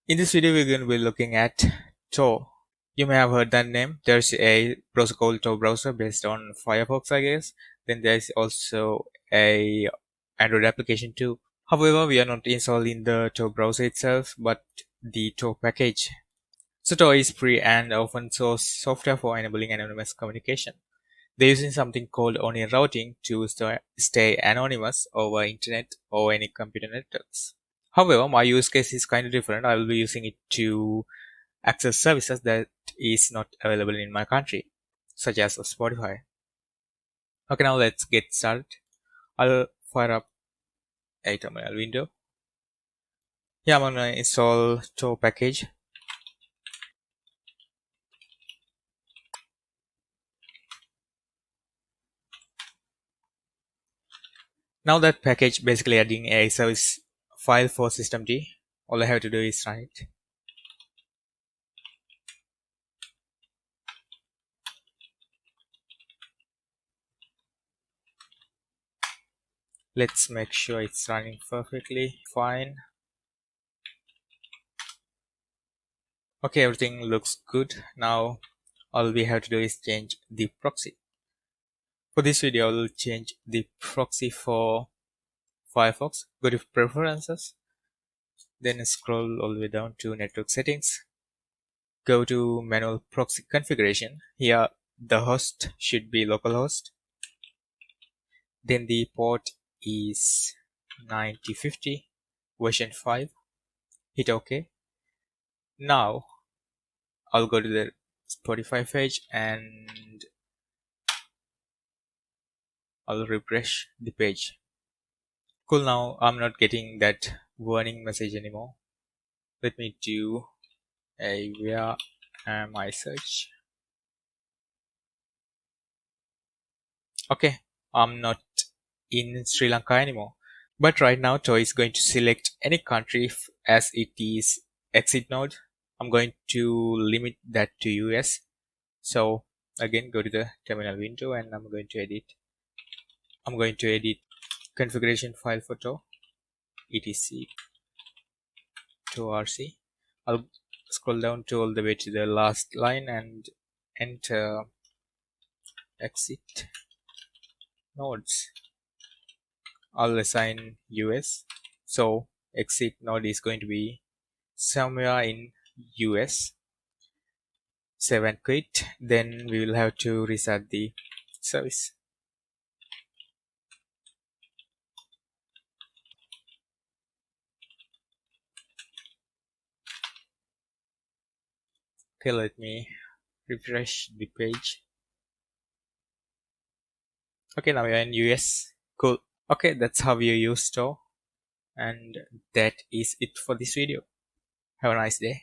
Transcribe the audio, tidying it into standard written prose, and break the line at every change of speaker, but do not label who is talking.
In this video, we're going to be looking at Tor. You may have heard that name. There's a browser called Tor-Browser based on Firefox, I guess. Then there's also a Android application too. However, we are not installing the Tor browser itself, but the Tor package. So Tor is free and open source software for enabling anonymous communication. They're using something called onion routing to stay anonymous over internet or any computer networks. However, my use case is kind of different. I will be using it to access services that is not available in my country, such as Spotify. Okay, now let's get started. I'll fire up a terminal window. Yeah, I'm gonna install Tor package. Now that package basically adding a service file for systemd. All I have to do is run it. Let's make sure it's running perfectly fine. Okay, everything looks good. Now all we have to do is change the proxy. For this video, I will change the proxy for Firefox. Go to Preferences, then scroll all the way down to Network Settings. Go to Manual Proxy Configuration. Here, the host should be localhost. Then the port is 9050, version 5. Hit OK. Now, I'll go to the Spotify page and I'll refresh the page. Cool, now I'm not getting that warning message anymore. Let me do a where am I search. Okay, I'm not in Sri Lanka anymore. But right now Tor is going to select any country as it is exit node. I'm going to limit that to US. So again, go to the terminal window and I'm going to edit configuration file for Tor, etc Tor-RC. I'll scroll down to all the way to the last line and enter exit nodes. I'll assign US. So exit node is going to be somewhere in US. Save and quit. Then we will have to restart the service. Okay, let me refresh the page. Okay, now we are in US. Cool. Okay, that's how you use Tor. And that is it for this video. Have a nice day.